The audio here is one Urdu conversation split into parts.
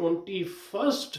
21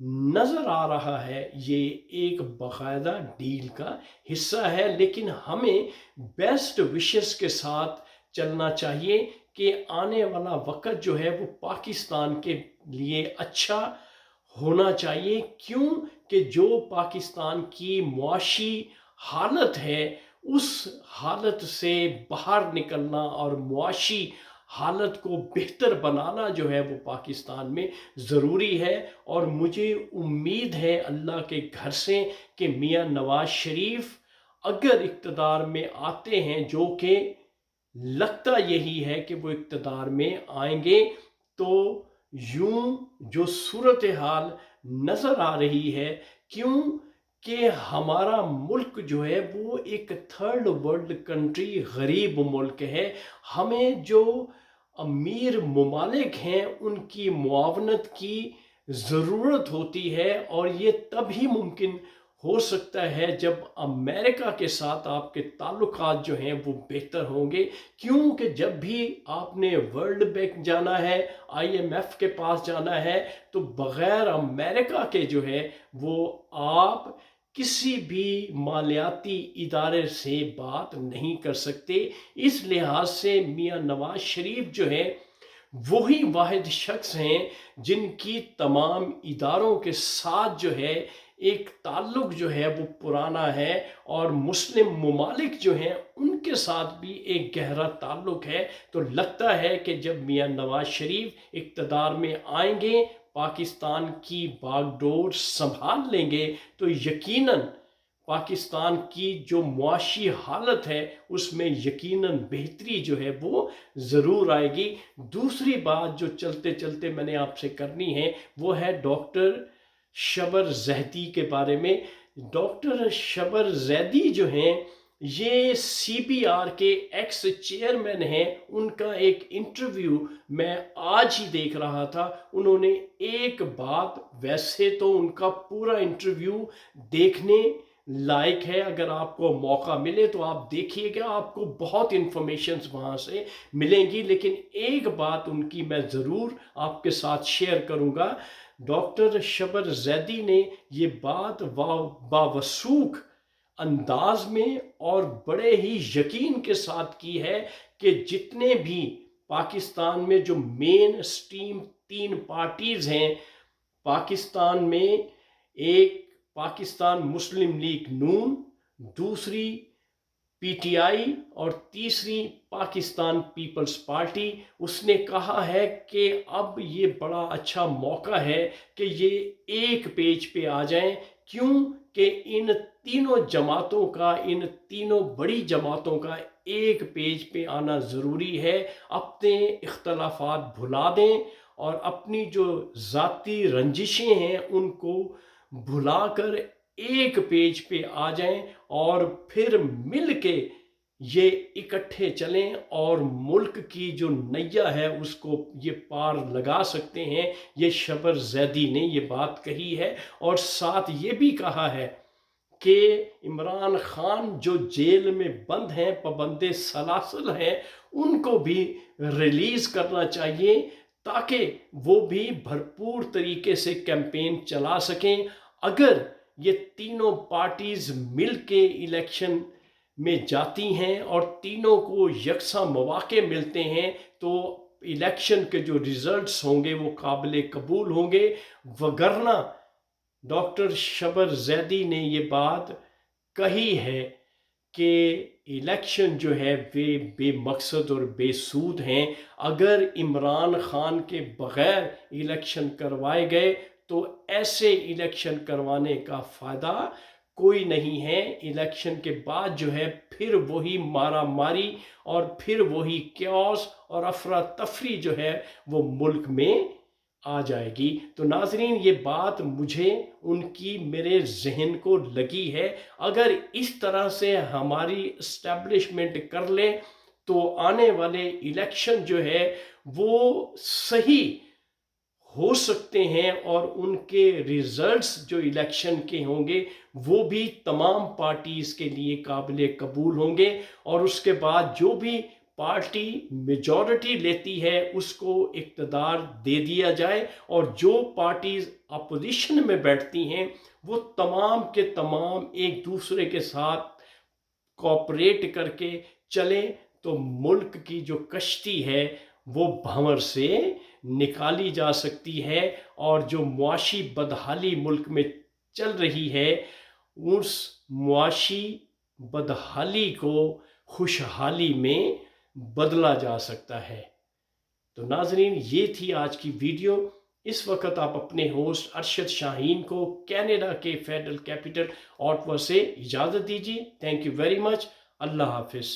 نظر آ رہا ہے یہ ایک باقاعدہ ڈیل کا حصہ ہے، لیکن ہمیں بیسٹ وشز کے ساتھ چلنا چاہیے کہ آنے والا وقت جو ہے وہ پاکستان کے لیے اچھا ہونا چاہیے، کیوں کہ جو پاکستان کی معاشی حالت ہے اس حالت سے باہر نکلنا اور معاشی حالت کو بہتر بنانا جو ہے وہ پاکستان میں ضروری ہے۔ اور مجھے امید ہے اللہ کے گھر سے کہ میاں نواز شریف اگر اقتدار میں آتے ہیں، جو کہ لگتا یہی ہے کہ وہ اقتدار میں آئیں گے، تو یوں جو صورتحال نظر آ رہی ہے، کیوں کہ ہمارا ملک جو ہے وہ ایک تھرڈ ورلڈ کنٹری، غریب ملک ہے، ہمیں جو امیر ممالک ہیں ان کی معاونت کی ضرورت ہوتی ہے، اور یہ تب ہی ممکن ہو سکتا ہے جب امریکہ کے ساتھ آپ کے تعلقات جو ہیں وہ بہتر ہوں گے، کیونکہ جب بھی آپ نے ورلڈ بینک جانا ہے، IMF کے پاس جانا ہے، تو بغیر امریکہ کے جو ہے وہ آپ کسی بھی مالیاتی ادارے سے بات نہیں کر سکتے۔ اس لحاظ سے میاں نواز شریف جو ہے وہی واحد شخص ہیں جن کی تمام اداروں کے ساتھ جو ہے ایک تعلق جو ہے وہ پرانا ہے، اور مسلم ممالک جو ہیں ان کے ساتھ بھی ایک گہرا تعلق ہے۔ تو لگتا ہے کہ جب میاں نواز شریف اقتدار میں آئیں گے، پاکستان کی باغ ڈور سنبھال لیں گے، تو یقیناً پاکستان کی جو معاشی حالت ہے اس میں یقیناً بہتری جو ہے وہ ضرور آئے گی۔ دوسری بات جو چلتے چلتے میں نے آپ سے کرنی ہے وہ ہے ڈاکٹر شبر زیدی کے بارے میں۔ ڈاکٹر شبر زیدی جو ہیں یہ CBR کے ایکس چیئرمین ہیں۔ ان کا ایک انٹرویو میں آج ہی دیکھ رہا تھا، انہوں نے ایک بات، ویسے تو ان کا پورا انٹرویو دیکھنے لائق ہے، اگر آپ کو موقع ملے تو آپ دیکھیے گا، آپ کو بہت انفارمیشنز وہاں سے ملیں گی، لیکن ایک بات ان کی میں ضرور آپ کے ساتھ شیئر کروں گا۔ ڈاکٹر شبر زیدی نے یہ بات باوثوق انداز میں اور بڑے ہی یقین کے ساتھ کی ہے کہ جتنے بھی پاکستان میں جو مین سٹریم 3 پارٹیز ہیں پاکستان میں، ایک پاکستان مسلم لیگ نون، دوسری PTI اور تیسری پاکستان پیپلز پارٹی، اس نے کہا ہے کہ اب یہ بڑا اچھا موقع ہے کہ یہ ایک پیج پہ آ جائیں، کیوں کہ ان تینوں جماعتوں کا، ان تینوں بڑی جماعتوں کا ایک پیج پہ آنا ضروری ہے، اپنے اختلافات بھلا دیں اور اپنی جو ذاتی رنجشیں ہیں ان کو بھلا کر ایک پیج پہ آ جائیں، اور پھر مل کے یہ اکٹھے چلیں اور ملک کی جو نیا ہے اس کو یہ پار لگا سکتے ہیں۔ یہ شبر زیدی نے یہ بات کہی ہے، اور ساتھ یہ بھی کہا ہے کہ عمران خان جو جیل میں بند ہیں، پابند سلاسل ہیں، ان کو بھی ریلیز کرنا چاہیے تاکہ وہ بھی بھرپور طریقے سے کیمپین چلا سکیں۔ اگر یہ تینوں پارٹیز مل کے الیکشن میں جاتی ہیں اور تینوں کو یکساں مواقع ملتے ہیں تو الیکشن کے جو ریزلٹس ہوں گے وہ قابل قبول ہوں گے، وگرنہ ڈاکٹر شبر زیدی نے یہ بات کہی ہے کہ الیکشن جو ہے وہ بے مقصد اور بے سود ہیں، اگر عمران خان کے بغیر الیکشن کروائے گئے تو ایسے الیکشن کروانے کا فائدہ کوئی نہیں ہے۔ الیکشن کے بعد جو ہے پھر وہی مارا ماری اور پھر وہی کیوس اور افراتفری جو ہے وہ ملک میں آ جائے گی۔ تو ناظرین، یہ بات مجھے ان کی میرے ذہن کو لگی ہے، اگر اس طرح سے ہماری اسٹیبلشمنٹ کر لیں تو آنے والے الیکشن جو ہے وہ صحیح ہو سکتے ہیں، اور ان کے ریزلٹس جو الیکشن کے ہوں گے وہ بھی تمام پارٹیز کے لیے قابل قبول ہوں گے، اور اس کے بعد جو بھی پارٹی میجورٹی لیتی ہے اس کو اقتدار دے دیا جائے، اور جو پارٹیز اپوزیشن میں بیٹھتی ہیں وہ تمام کے تمام ایک دوسرے کے ساتھ کوآپریٹ کر کے چلیں، تو ملک کی جو کشتی ہے وہ بھنور سے نکالی جا سکتی ہے، اور جو معاشی بدحالی ملک میں چل رہی ہے اس معاشی بدحالی کو خوشحالی میں بدلا جا سکتا ہے۔ تو ناظرین، یہ تھی آج کی ویڈیو۔ اس وقت آپ اپنے ہوسٹ ارشد شاہین کو کینیڈا کے فیڈرل کیپٹل آٹوا سے اجازت دیجیے۔ Thank you very much. اللہ حافظ۔